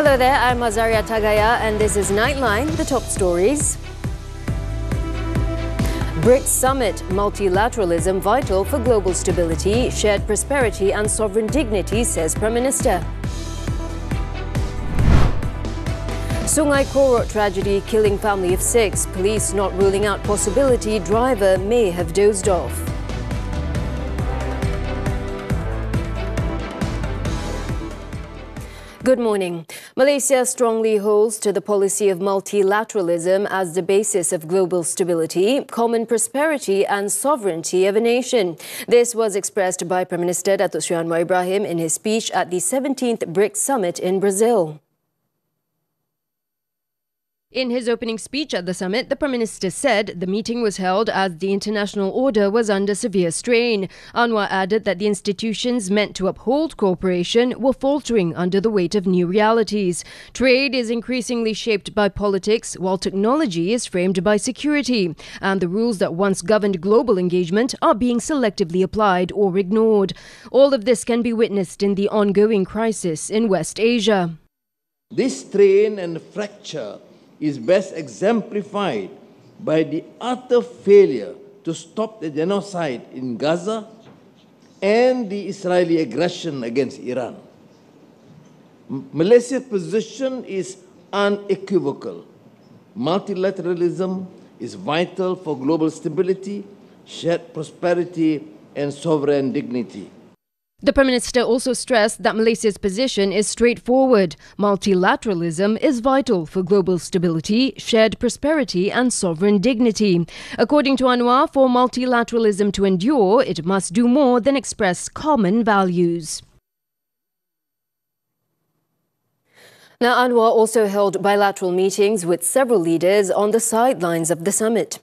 Hello there, I'm Azaria Tagaya and this is Nightline, the top stories. BRICS Summit, multilateralism vital for global stability, shared prosperity and sovereign dignity, says Prime Minister. Sungai Korok tragedy killing family of 6. Police not ruling out possibility driver may have dozed off. Good morning. Malaysia strongly holds to the policy of multilateralism as the basis of global stability, common prosperity and sovereignty of a nation. This was expressed by Prime Minister Datuk Seri Anwar Ibrahim in his speech at the 17th BRICS Summit in Brazil. In his opening speech at the summit, the Prime Minister said the meeting was held as the international order was under severe strain. Anwar added that the institutions meant to uphold cooperation were faltering under the weight of new realities. Trade is increasingly shaped by politics, while technology is framed by security. And the rules that once governed global engagement are being selectively applied or ignored. All of this can be witnessed in the ongoing crisis in West Asia. This strain and fracture is best exemplified by the utter failure to stop the genocide in Gaza and the Israeli aggression against Iran. Malaysia's position is unequivocal. Multilateralism is vital for global stability, shared prosperity and sovereign dignity. The Prime Minister also stressed that Malaysia's position is straightforward. Multilateralism is vital for global stability, shared prosperity and sovereign dignity. According to Anwar, for multilateralism to endure, it must do more than express common values. Now, Anwar also held bilateral meetings with several leaders on the sidelines of the summit.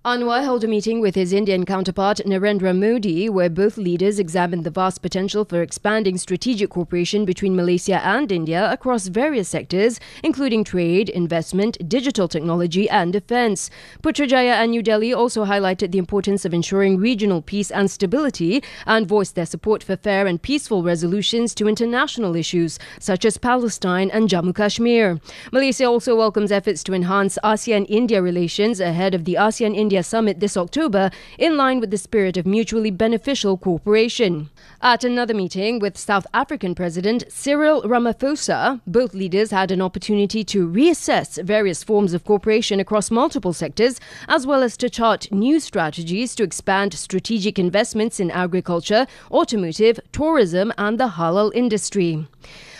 Anwar held a meeting with his Indian counterpart Narendra Modi, where both leaders examined the vast potential for expanding strategic cooperation between Malaysia and India across various sectors, including trade, investment, digital technology and defence. Putrajaya and New Delhi also highlighted the importance of ensuring regional peace and stability and voiced their support for fair and peaceful resolutions to international issues such as Palestine and Jammu Kashmir. Malaysia also welcomes efforts to enhance ASEAN-India relations ahead of the ASEAN-India Summit this October, in line with the spirit of mutually beneficial cooperation. At another meeting with South African President Cyril Ramaphosa, both leaders had an opportunity to reassess various forms of cooperation across multiple sectors, as well as to chart new strategies to expand strategic investments in agriculture, automotive, tourism and the halal industry.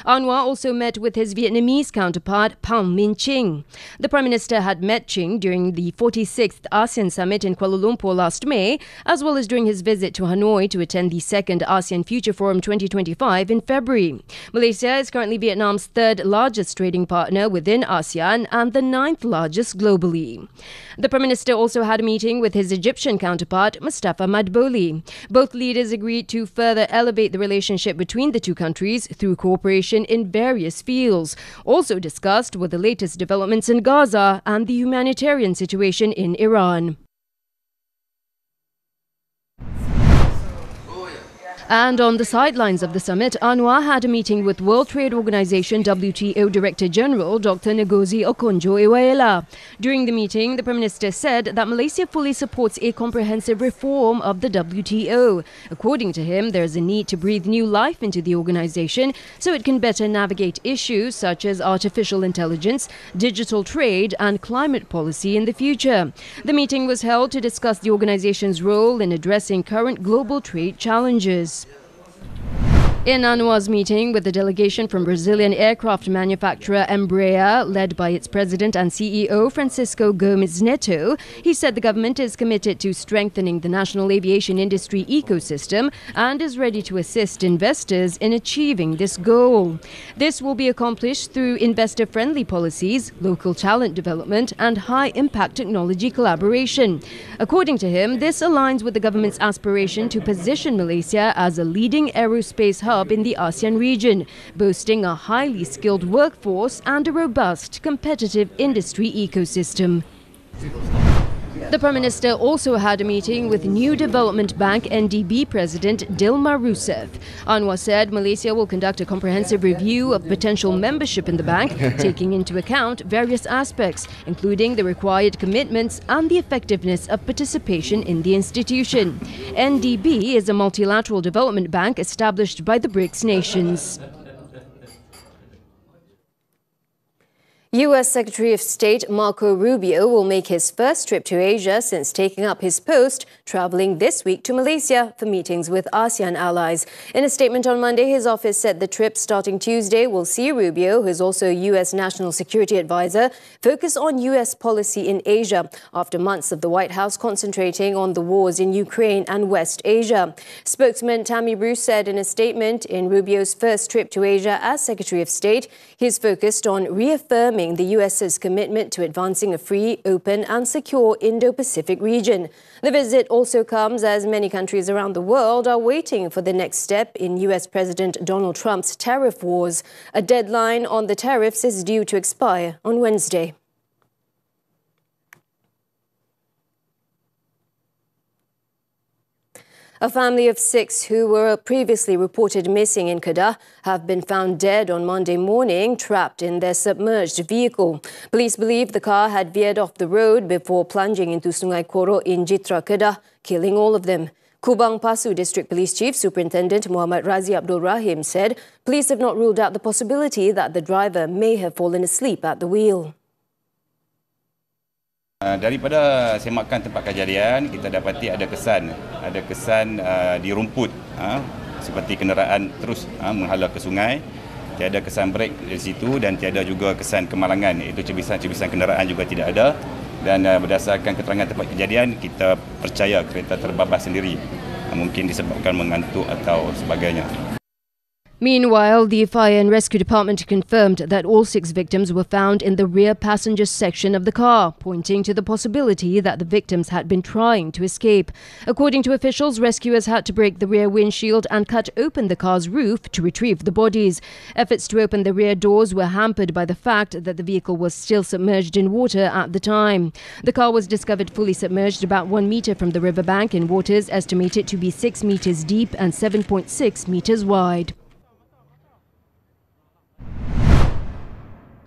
Anwar also met with his Vietnamese counterpart Pham Minh Chinh. The Prime Minister had met Chinh during the 46th ASEAN Summit in Kuala Lumpur last May, as well as during his visit to Hanoi to attend the 2nd ASEAN Future Forum 2025 in February. Malaysia is currently Vietnam's third largest trading partner within ASEAN and the 9th largest globally. The Prime Minister also had a meeting with his Egyptian counterpart Mustafa Madbouly. Both leaders agreed to further elevate the relationship between the two countries through cooperation in various fields. Also discussed were the latest developments in Gaza and the humanitarian situation in Iran. And on the sidelines of the summit, Anwar had a meeting with World Trade Organization WTO Director General Dr. Ngozi Okonjo-Iweala. During the meeting, the Prime Minister said that Malaysia fully supports a comprehensive reform of the WTO. According to him, there is a need to breathe new life into the organization so it can better navigate issues such as artificial intelligence, digital trade and climate policy in the future. The meeting was held to discuss the organization's role in addressing current global trade challenges. In Anwar's meeting with the delegation from Brazilian aircraft manufacturer Embraer, led by its president and CEO Francisco Gomes Neto, he said the government is committed to strengthening the national aviation industry ecosystem and is ready to assist investors in achieving this goal. This will be accomplished through investor-friendly policies, local talent development and high-impact technology collaboration. According to him, this aligns with the government's aspiration to position Malaysia as a leading aerospace hub in the ASEAN region, boasting a highly skilled workforce and a robust, competitive industry ecosystem. The Prime Minister also had a meeting with New Development Bank NDB President Dilma Rousseff. Anwar said Malaysia will conduct a comprehensive review of potential membership in the bank, taking into account various aspects, including the required commitments and the effectiveness of participation in the institution. NDB is a multilateral development bank established by the BRICS nations. U.S. Secretary of State Marco Rubio will make his first trip to Asia since taking up his post, travelling this week to Malaysia for meetings with ASEAN allies. In a statement on Monday, his office said the trip starting Tuesday will see Rubio, who is also U.S. National Security Advisor, focus on U.S. policy in Asia after months of the White House concentrating on the wars in Ukraine and West Asia. Spokesman Tammy Bruce said in a statement, in Rubio's first trip to Asia as Secretary of State, he is focused on reaffirming the US's commitment to advancing a free, open and secure Indo-Pacific region. The visit also comes as many countries around the world are waiting for the next step in US President Donald Trump's tariff wars. A deadline on the tariffs is due to expire on Wednesday. A family of 6 who were previously reported missing in Kedah have been found dead on Monday morning, trapped in their submerged vehicle. Police believe the car had veered off the road before plunging into Sungai Koro in Jitra, Kedah, killing all of them. Kubang Pasu District Police Chief Superintendent Muhammad Razi Abdul Rahim said police have not ruled out the possibility that the driver may have fallen asleep at the wheel. Daripada semakan tempat kejadian, kita dapati ada kesan di rumput, seperti kenderaan terus menghala ke sungai. Tiada kesan brek di situ dan tiada juga kesan kemalangan, iaitu cebisan-cebisan kenderaan juga tidak ada. Dan berdasarkan keterangan tempat kejadian, kita percaya kereta terbabas sendiri, mungkin disebabkan mengantuk atau sebagainya. Meanwhile, the Fire and Rescue Department confirmed that all 6 victims were found in the rear passenger section of the car, pointing to the possibility that the victims had been trying to escape. According to officials, rescuers had to break the rear windshield and cut open the car's roof to retrieve the bodies. Efforts to open the rear doors were hampered by the fact that the vehicle was still submerged in water at the time. The car was discovered fully submerged about 1 metre from the riverbank in waters estimated to be 6 metres deep and 7.6 metres wide.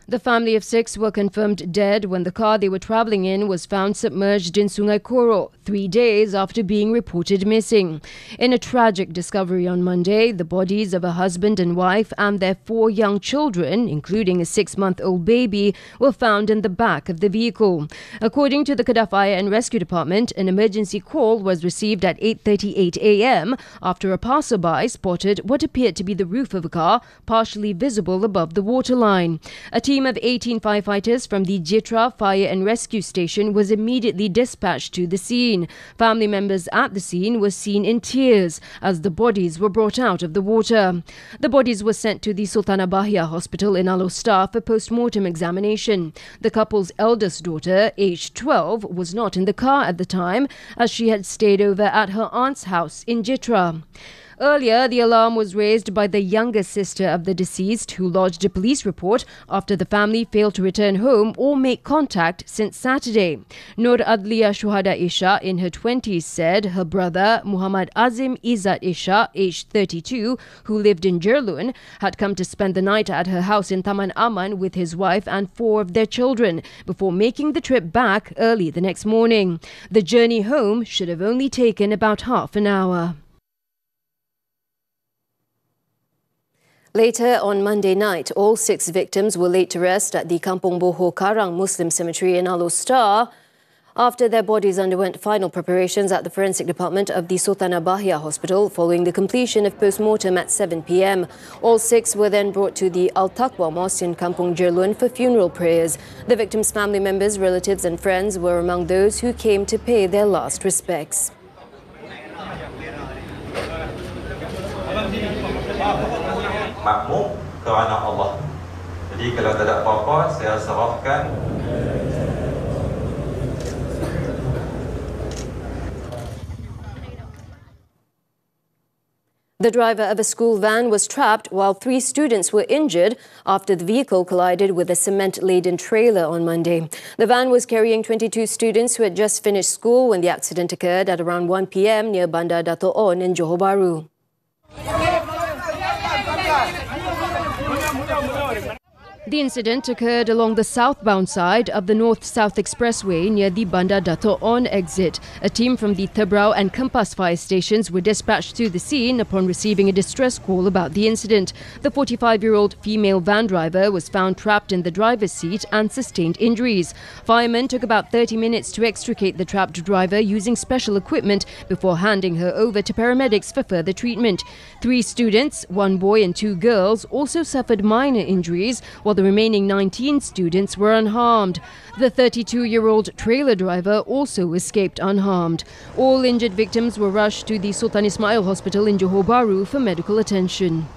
The family of 6 were confirmed dead when the car they were travelling in was found submerged in Sungai Koro, 3 days after being reported missing. In a tragic discovery on Monday, the bodies of a husband and wife and their 4 young children, including a 6-month-old baby, were found in the back of the vehicle. According to the Kedah Fire and Rescue Department, an emergency call was received at 8:38 a.m. after a passerby spotted what appeared to be the roof of a car partially visible above the waterline. A team of 18 firefighters from the Jitra Fire and Rescue Station was immediately dispatched to the scene. Family members at the scene were seen in tears as the bodies were brought out of the water. The bodies were sent to the Sultanah Bahia Hospital in Alor for post-mortem examination. The couple's eldest daughter, aged 12, was not in the car at the time as she had stayed over at her aunt's house in Jitra. Earlier, the alarm was raised by the younger sister of the deceased who lodged a police report after the family failed to return home or make contact since Saturday. Nur Adliya Shuhada Isha, in her 20s, said her brother, Muhammad Azim Izzat Isha, aged 32, who lived in Jerlun, had come to spend the night at her house in Taman Aman with his wife and 4 of their children before making the trip back early the next morning. The journey home should have only taken about half an hour. Later on Monday night, all 6 victims were laid to rest at the Kampung Boho Karang Muslim Cemetery in Alor after their bodies underwent final preparations at the Forensic Department of the Sultanah Bahia Hospital following the completion of post-mortem at 7 p.m. All 6 were then brought to the Al-Taqwa Mosque in Kampung Jerlun for funeral prayers. The victims' family members, relatives and friends were among those who came to pay their last respects. Makmum kerana Allah. Jadi kalau tak ada apa-apa, saya serahkan. The driver of a school van was trapped while 3 students were injured after the vehicle collided with a cement-laden trailer on Monday. The van was carrying 22 students who had just finished school when the accident occurred at around 1 p.m. near Bandar Dato' On in Johor Bahru. The incident occurred along the southbound side of the North-South Expressway near the Bandar Dato' On exit. A team from the Tebrau and Kempas fire stations were dispatched to the scene upon receiving a distress call about the incident. The 45-year-old female van driver was found trapped in the driver's seat and sustained injuries. Firemen took about 30 minutes to extricate the trapped driver using special equipment before handing her over to paramedics for further treatment. 3 students, 1 boy and 2 girls, also suffered minor injuries, while the remaining 19 students were unharmed. The 32-year-old trailer driver also escaped unharmed. All injured victims were rushed to the Sultan Ismail Hospital in Johor Bahru for medical attention.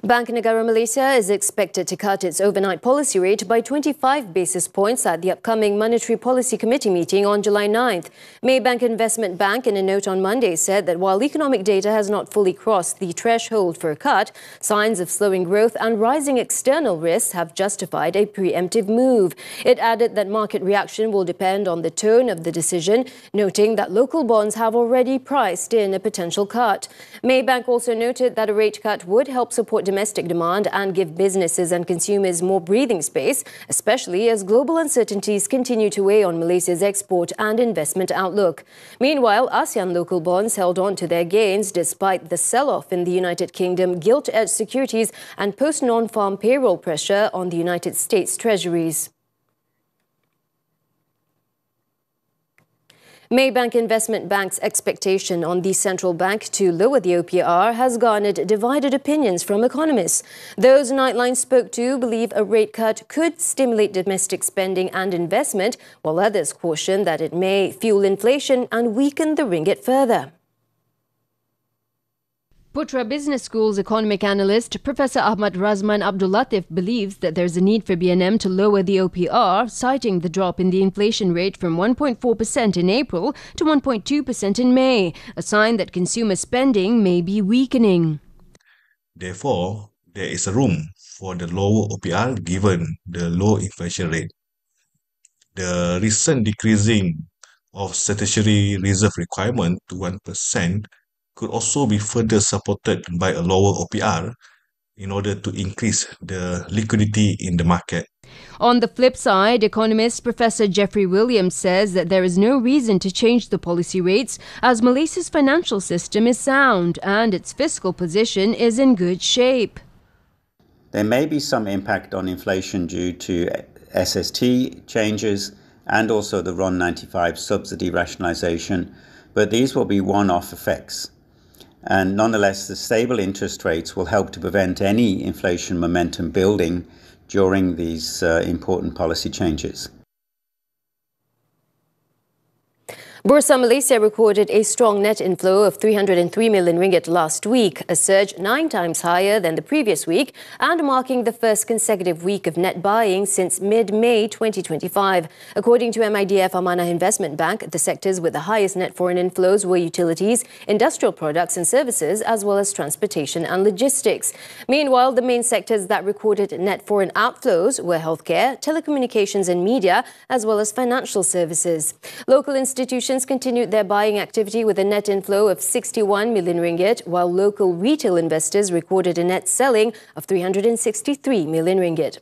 Bank Negara Malaysia is expected to cut its overnight policy rate by 25 basis points at the upcoming Monetary Policy Committee meeting on July 9th. Maybank Investment Bank, in a note on Monday, said that while economic data has not fully crossed the threshold for a cut, signs of slowing growth and rising external risks have justified a preemptive move. It added that market reaction will depend on the tone of the decision, noting that local bonds have already priced in a potential cut. Maybank also noted that a rate cut would help support domestic demand and give businesses and consumers more breathing space, especially as global uncertainties continue to weigh on Malaysia's export and investment outlook. Meanwhile, ASEAN local bonds held on to their gains despite the sell-off in the United Kingdom gilt-edged securities and post-non-farm payroll pressure on the United States treasuries. Maybank Investment Bank's expectation on the central bank to lower the OPR has garnered divided opinions from economists. Those Nightline spoke to believe a rate cut could stimulate domestic spending and investment, while others caution that it may fuel inflation and weaken the ringgit further. Putra Business School's economic analyst, Professor Ahmad Razman Abdul Latif, believes that there is a need for BNM to lower the OPR, citing the drop in the inflation rate from 1.4% in April to 1.2% in May, a sign that consumer spending may be weakening. Therefore, there is a room for the lower OPR given the low inflation rate. The recent decreasing of statutory reserve requirement to 1% could also be further supported by a lower OPR in order to increase the liquidity in the market. On the flip side, economist Professor Jeffrey Williams says that there is no reason to change the policy rates as Malaysia's financial system is sound and its fiscal position is in good shape. There may be some impact on inflation due to SST changes and also the RON 95 subsidy rationalisation, but these will be one-off effects. And nonetheless, the stable interest rates will help to prevent any inflation momentum building during these important policy changes. Bursa Malaysia recorded a strong net inflow of 303 million ringgit last week, a surge 9 times higher than the previous week and marking the first consecutive week of net buying since mid-May 2025. According to MIDF Amanah Investment Bank, the sectors with the highest net foreign inflows were utilities, industrial products and services, as well as transportation and logistics. Meanwhile, the main sectors that recorded net foreign outflows were healthcare, telecommunications and media, as well as financial services. Local institutions continued their buying activity with a net inflow of 61 million ringgit, while local retail investors recorded a net selling of 363 million ringgit.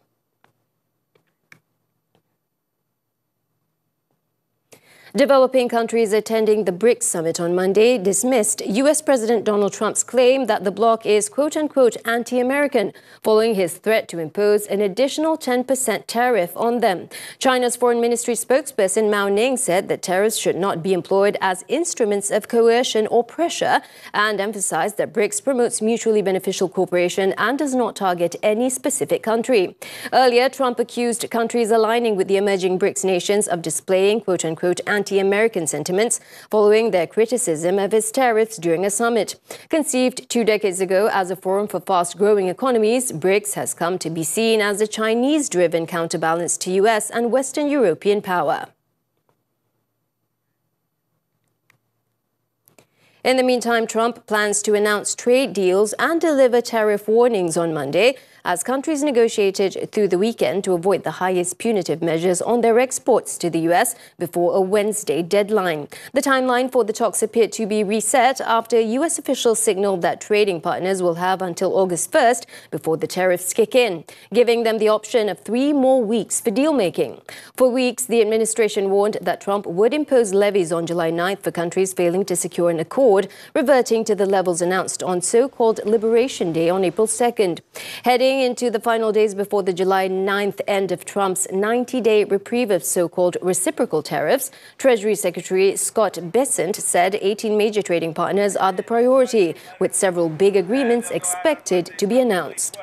Developing countries attending the BRICS summit on Monday dismissed US President Donald Trump's claim that the bloc is quote-unquote anti-American, following his threat to impose an additional 10% tariff on them. China's Foreign Ministry spokesperson Mao Ning said that tariffs should not be employed as instruments of coercion or pressure and emphasized that BRICS promotes mutually beneficial cooperation and does not target any specific country. Earlier, Trump accused countries aligning with the emerging BRICS nations of displaying quote-unquote anti-American sentiments following their criticism of its tariffs during a summit. Conceived 2 decades ago as a forum for fast-growing economies, BRICS has come to be seen as a Chinese-driven counterbalance to US and Western European power. In the meantime, Trump plans to announce trade deals and deliver tariff warnings on Monday as countries negotiated through the weekend to avoid the highest punitive measures on their exports to the US before a Wednesday deadline. The timeline for the talks appeared to be reset after US officials signaled that trading partners will have until August 1st before the tariffs kick in, giving them the option of 3 more weeks for deal-making. For weeks, the administration warned that Trump would impose levies on July 9th for countries failing to secure an accord, reverting to the levels announced on so-called Liberation Day on April 2nd. Heading into the final days before the July 9th end of Trump's 90-day reprieve of so-called reciprocal tariffs, Treasury Secretary Scott Bessent said 18 major trading partners are the priority, with several big agreements expected to be announced.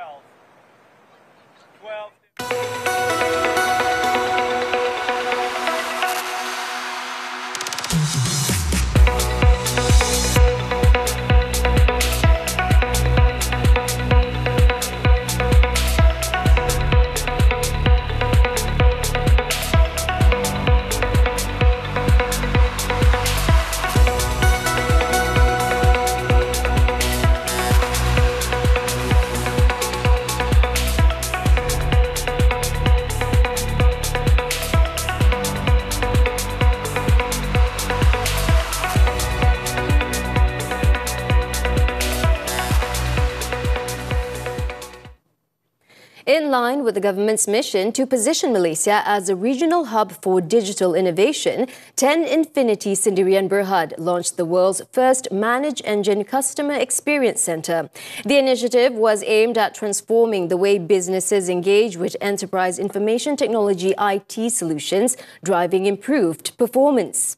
In line with the government's mission to position Malaysia as a regional hub for digital innovation, 10 Infinity Sendirian Berhad launched the world's first Manage Engine Customer Experience Centre. The initiative was aimed at transforming the way businesses engage with enterprise information technology IT solutions, driving improved performance.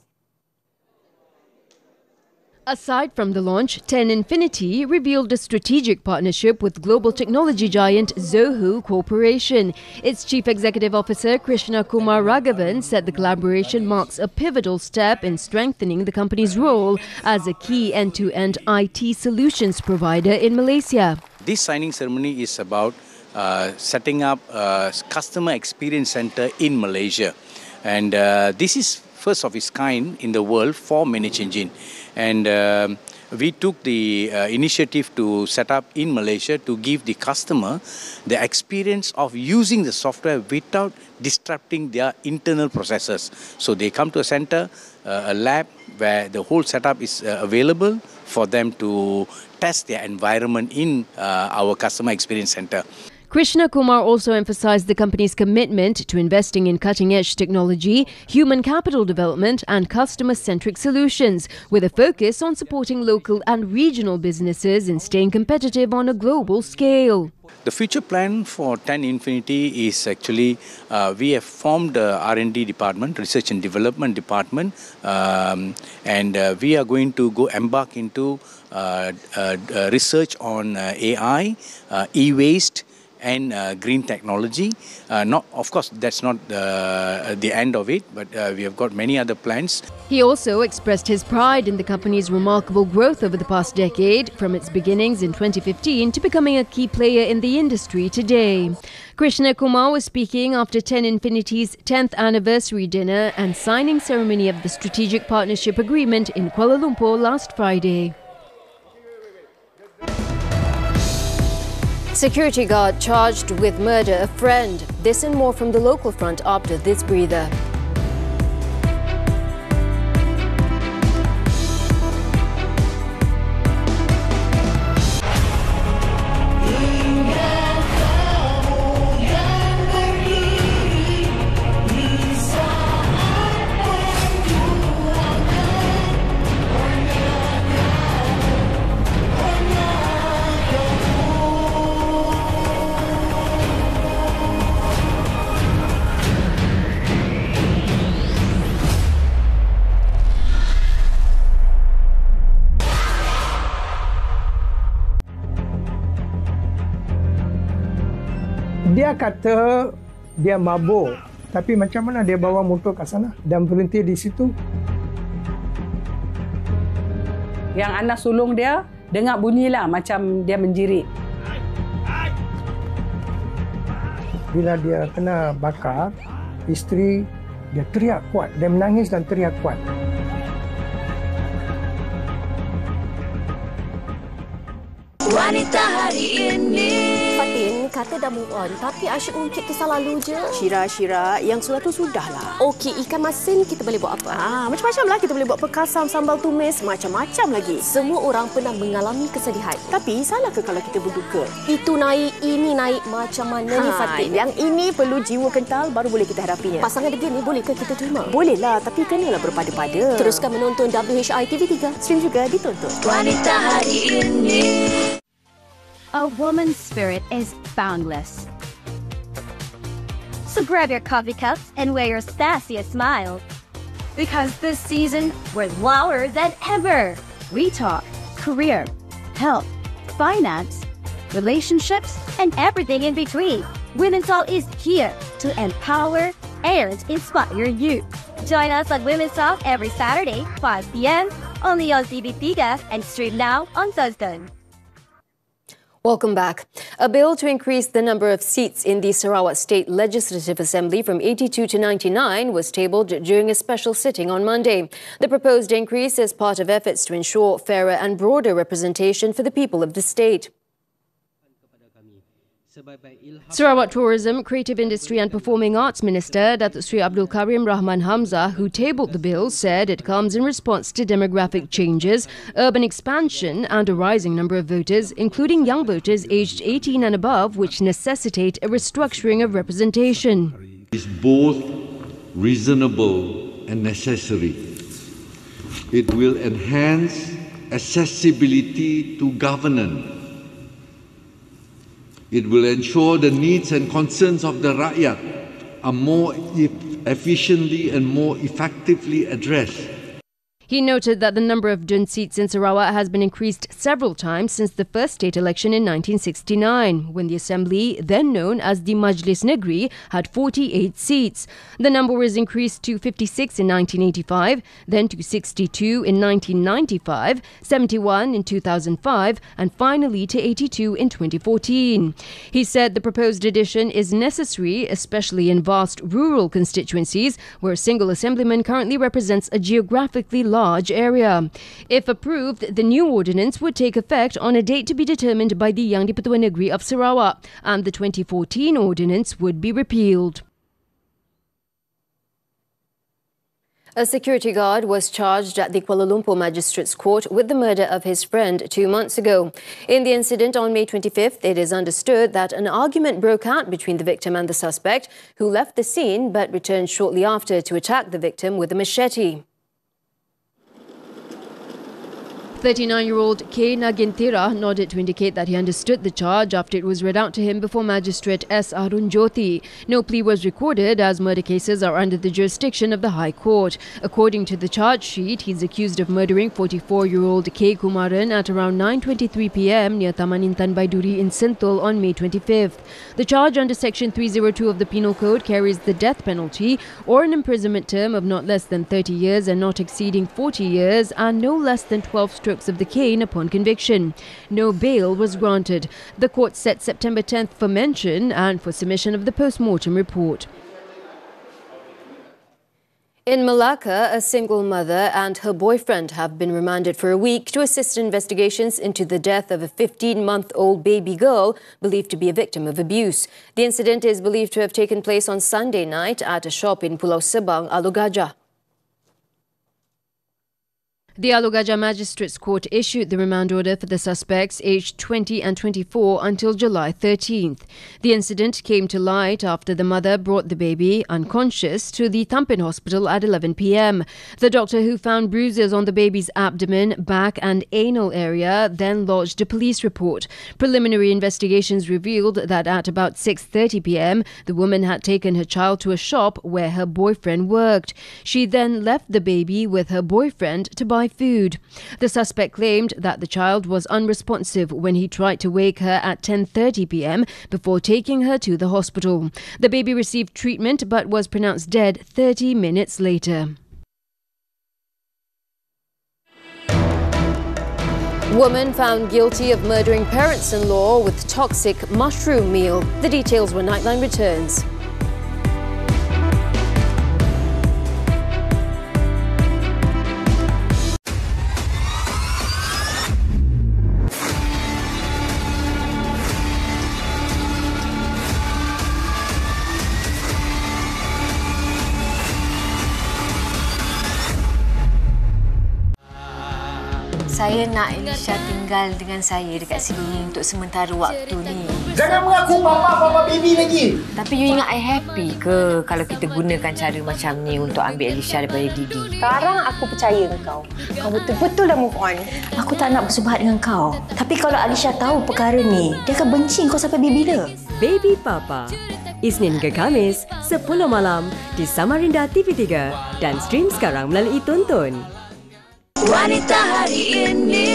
Aside from the launch, 10 Infinity revealed a strategic partnership with global technology giant Zoho Corporation. Its Chief Executive Officer Krishna Kumar Raghavan said the collaboration marks a pivotal step in strengthening the company's role as a key end-to-end IT solutions provider in Malaysia. This signing ceremony is about setting up a customer experience center in Malaysia. And this is first of its kind in the world for Manage Engine. And we took the initiative to set up in Malaysia to give the customer the experience of using the software without disrupting their internal processes. So they come to a center, a lab where the whole setup is available for them to test their environment in our customer experience center. Krishna Kumar also emphasized the company's commitment to investing in cutting-edge technology, human capital development and customer-centric solutions, with a focus on supporting local and regional businesses in staying competitive on a global scale. The future plan for 10 Infinity is actually, we have formed a R&D department, research and development department, and we are going to go embark into research on AI, e-waste, and green technology. Of course, that's not the end of it, but we have got many other plans. He also expressed his pride in the company's remarkable growth over the past decade, from its beginnings in 2015 to becoming a key player in the industry today. Krishna Kumar was speaking after 10 Infinity's 10th anniversary dinner and signing ceremony of the Strategic Partnership Agreement in Kuala Lumpur last Friday. Security guard charged with murder of friend. This and more from the local front after this breather. Dia kata dia mabuk, tapi macam mana dia bawa motor kat sana dan berhenti di situ? Yang anak sulung dia dengar bunyilah macam dia menjerit. Bila dia kena bakar, isteri dia teriak kuat. Dia menangis dan teriak kuat. Wanita hari ini. Fatin kata dah move on, tapi asyik ungkit kisah lalu je. Syira, yang sudah tu sudahlah. Okey, ikan masin kita boleh buat apa? Macam-macam lah. Kita boleh buat perkasam, sambal tumis, macam-macam lagi. Semua orang pernah mengalami kesedihan. Tapi salah ke kalau kita berduka? Itu naik, ini naik. Macam mana ni Fatin? Yang ini perlu jiwa kental baru boleh kita hadapinya. Pasangan begini bolehkah kita terima? Bolehlah, tapi kenalah berpada-pada. Teruskan menonton WHI TV3. Stream juga ditonton. Wanita hari ini. A woman's spirit is boundless. So grab your coffee cups and wear your sassiest smile. Because this season, we're louder than ever. We talk career, health, finance, relationships, and everything in between. Women's Talk is here to empower and inspire you. Join us on Women's Talk every Saturday, 5 p.m. only on TV3 and stream now on Thursday. Welcome back. A bill to increase the number of seats in the Sarawak State Legislative Assembly from 82 to 99 was tabled during a special sitting on Monday. The proposed increase is part of efforts to ensure fairer and broader representation for the people of the state. Sarawak Tourism, Creative Industry and Performing Arts Minister Datuk Sri Abdul Karim Rahman Hamzah, who tabled the bill, said it comes in response to demographic changes, urban expansion and a rising number of voters, including young voters aged 18 and above, which necessitate a restructuring of representation. It's both reasonable and necessary. It will enhance accessibility to governance. It will ensure the needs and concerns of the rakyat are more efficiently and more effectively addressed. He noted that the number of Dun seats in Sarawak has been increased several times since the first state election in 1969, when the Assembly, then known as the Majlis Negeri, had 48 seats. The number was increased to 56 in 1985, then to 62 in 1995, 71 in 2005, and finally to 82 in 2014. He said the proposed addition is necessary, especially in vast rural constituencies, where a single assemblyman currently represents a geographically large area. If approved, the new ordinance would take effect on a date to be determined by the Yang di-Pertua Negeri of Sarawak, and the 2014 ordinance would be repealed. A security guard was charged at the Kuala Lumpur Magistrates Court with the murder of his friend 2 months ago. In the incident on May 25th, it is understood that an argument broke out between the victim and the suspect, who left the scene but returned shortly after to attack the victim with a machete. 39-year-old K. Nagintira nodded to indicate that he understood the charge after it was read out to him before Magistrate S. Arun Jyoti. No plea was recorded as murder cases are under the jurisdiction of the High Court. According to the charge sheet, he's accused of murdering 44-year-old K. Kumaran at around 9:23 p.m. near Taman Intan Baiduri in Sentul on May 25th. The charge under Section 302 of the Penal Code carries the death penalty or an imprisonment term of not less than 30 years and not exceeding 40 years and no less than 12 strokes of the cane upon conviction. No bail was granted. The court set September 10th for mention and for submission of the post-mortem report. In Malacca, a single mother and her boyfriend have been remanded for a week to assist in investigations into the death of a 15-month-old baby girl believed to be a victim of abuse. The incident is believed to have taken place on Sunday night at a shop in Pulau Sebang, Alor Gajah. The Alor Gajah Magistrates Court issued the remand order for the suspects aged 20 and 24 until July 13th. The incident came to light after the mother brought the baby, unconscious, to the Tampin Hospital at 11 p.m. The doctor, who found bruises on the baby's abdomen, back and anal area, then lodged a police report. Preliminary investigations revealed that at about 6:30 p.m, the woman had taken her child to a shop where her boyfriend worked. She then left the baby with her boyfriend to buy food. The suspect claimed that the child was unresponsive when he tried to wake her at 10:30 p.m. before taking her to the hospital. The baby received treatment but was pronounced dead 30 minutes later. Woman found guilty of murdering parents-in-law with toxic mushroom meal. The details when Nightline returns. Saya nak Elisha tinggal dengan saya dekat sini untuk sementara waktu ni. Jangan mengaku papa baby lagi. Tapi you ingat I happy ke kalau kita gunakan cara macam ni untuk ambil Elisha daripada Didi? Sekarang aku percaya kau. Kau betul-betul dah move on. Aku tak nak bersubahat dengan kau. Tapi kalau Alisha tahu perkara ni, dia akan benci kau sampai bila? Baby Papa. Isnin ke Khamis, 10 malam di Samarinda TV3 dan stream sekarang melalui Tonton. Wanita hari ini.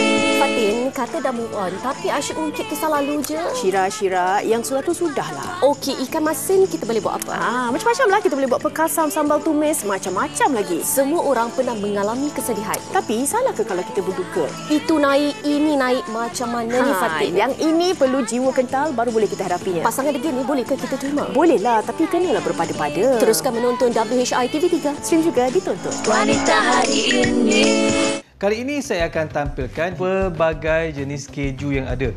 Fatin kata dah move on, tapi asyik ungkit kisah lalu je. Syira, yang sudah tu sudahlah. Okey, ikan masin kita boleh buat apa? Macam-macam lah. Kita boleh buat perkasam, sambal tumis, macam-macam lagi. Semua orang pernah mengalami kesedihan. Tapi salah ke kalau kita berduka? Itu naik, ini naik. Macam mana ni Fatin? Yang ini perlu jiwa kental baru boleh kita hadapinya. Pasangan degil ni boleh ke kita terima? Bolehlah, tapi kenalah berpada-pada. Teruskan menonton WHI TV3. Stream juga ditonton. Wanita hari ini. Kali ini saya akan tampilkan pelbagai jenis keju yang ada.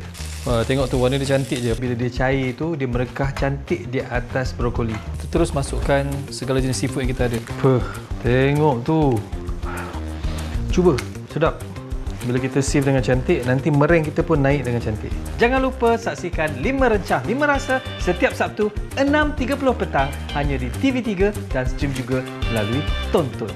Tengok tu warna dia cantik je. Bila dia cair tu dia merekah cantik di atas brokoli. Terus masukkan segala jenis seafood yang kita ada. Tengok tu. Cuba, sedap. Bila kita sieve dengan cantik, nanti mereng kita pun naik dengan cantik. Jangan lupa saksikan 5 rencah 5 rasa setiap Sabtu 6.30 petang hanya di TV3 dan stream juga melalui Tonton.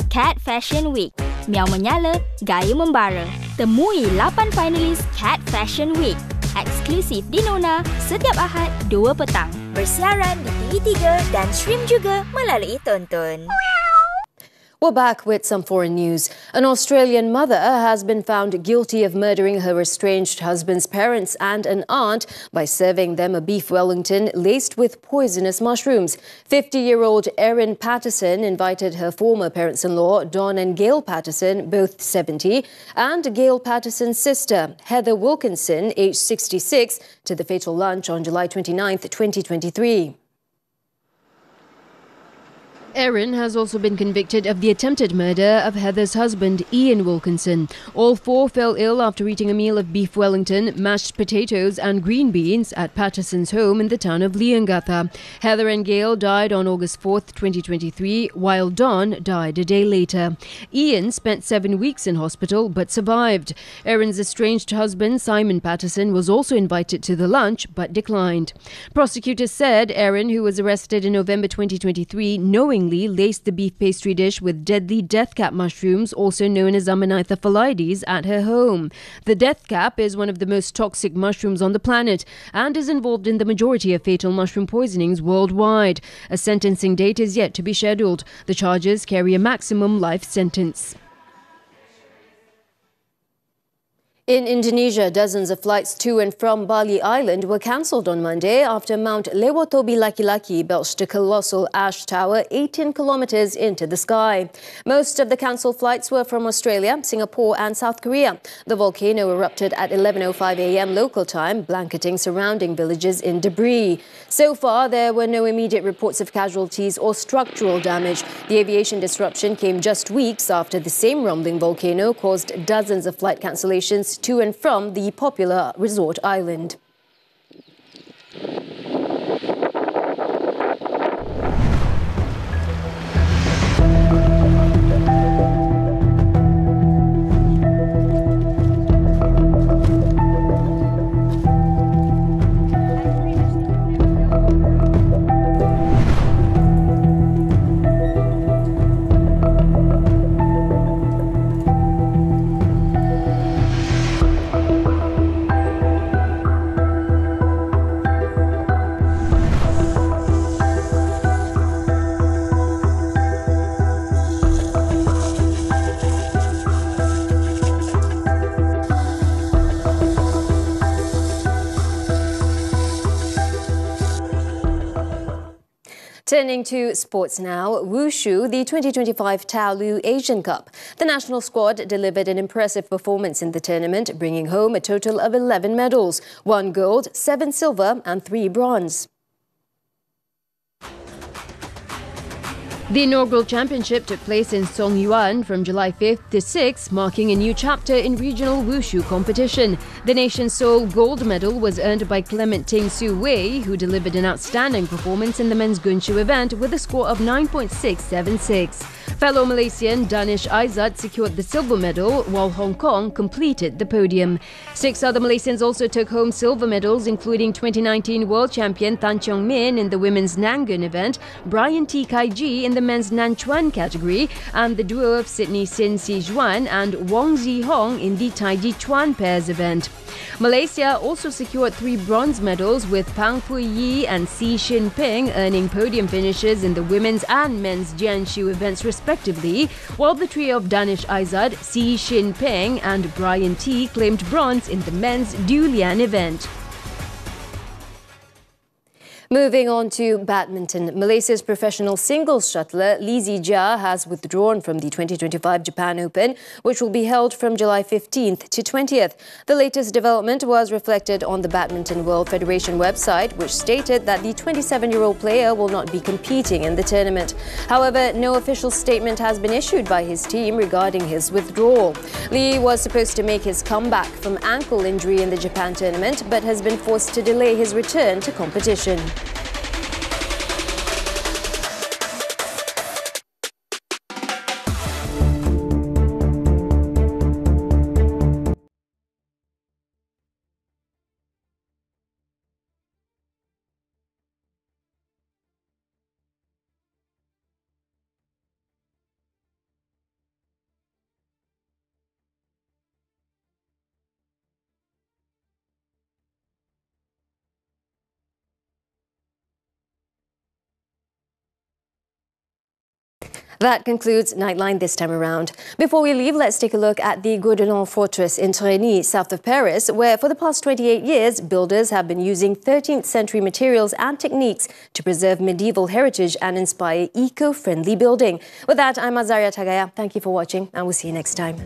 Cat Fashion Week. Miau menyala, gaya membara. Temui 8 finalis Cat Fashion Week. Eksklusif di Nona setiap Ahad 2 petang. Bersiaran di TV3 dan stream juga melalui Tonton. We're back with some foreign news. An Australian mother has been found guilty of murdering her estranged husband's parents and an aunt by serving them a beef Wellington laced with poisonous mushrooms. 50-year-old Erin Patterson invited her former parents-in-law, Don and Gail Patterson, both 70, and Gail Patterson's sister, Heather Wilkinson, aged 66, to the fatal lunch on July 29, 2023. Erin has also been convicted of the attempted murder of Heather's husband, Ian Wilkinson. All four fell ill after eating a meal of beef Wellington, mashed potatoes and green beans at Patterson's home in the town of Leongatha. Heather and Gail died on August 4th, 2023, while Don died a day later. Ian spent 7 weeks in hospital but survived. Erin's estranged husband, Simon Patterson, was also invited to the lunch but declined. Prosecutors said Erin, who was arrested in November 2023, knowingly laced the beef pastry dish with deadly death cap mushrooms, also known as Amanitha phallides, at her home. The death cap is one of the most toxic mushrooms on the planet and is involved in the majority of fatal mushroom poisonings worldwide. A sentencing date is yet to be scheduled. The charges carry a maximum life sentence. In Indonesia, dozens of flights to and from Bali Island were cancelled on Monday after Mount Lewotobi Laki-Laki belched a colossal ash tower 18 kilometres into the sky. Most of the cancelled flights were from Australia, Singapore and South Korea. The volcano erupted at 11:05 a.m. local time, blanketing surrounding villages in debris. So far, there were no immediate reports of casualties or structural damage. The aviation disruption came just weeks after the same rumbling volcano caused dozens of flight cancellations to and from the popular resort island. Turning to sports now, Wushu, the 2025 Taolu Asian Cup. The national squad delivered an impressive performance in the tournament, bringing home a total of 11 medals, 1 gold, 7 silver and 3 bronze. The inaugural championship took place in Songyuan from July 5th to 6th, marking a new chapter in regional wushu competition. The nation's sole gold medal was earned by Clement Ting Su Wei, who delivered an outstanding performance in the men's Gunshu event with a score of 9.676. Fellow Malaysian Danish Aizat secured the silver medal, while Hong Kong completed the podium. 6 other Malaysians also took home silver medals, including 2019 world champion Tan Chong Min in the women's Nangun event, Brian T. Kai Ji in the men's Nanchuan category, and the duo of Sydney Sin Si Juan and Wong Zi Hong in the Taiji Chuan pairs event. Malaysia also secured 3 bronze medals, with Pang Pui Yi and Si Shin Ping earning podium finishes in the women's and men's Jianshu events respectively, while the trio of Danish Aizad, Si Shin Ping and Brian T claimed bronze in the men's Dalian event. Moving on to badminton, Malaysia's professional singles shuttler Lee Zijia has withdrawn from the 2025 Japan Open, which will be held from July 15th to 20th. The latest development was reflected on the Badminton World Federation website, which stated that the 27-year-old player will not be competing in the tournament. However, no official statement has been issued by his team regarding his withdrawal. Lee was supposed to make his comeback from ankle injury in the Japan tournament, but has been forced to delay his return to competition. That concludes Nightline this time around. Before we leave, let's take a look at the Gourdon Fortress in Trény, south of Paris, where for the past 28 years, builders have been using 13th century materials and techniques to preserve medieval heritage and inspire eco-friendly building. With that, I'm Azaria Tagaya. Thank you for watching, and we'll see you next time.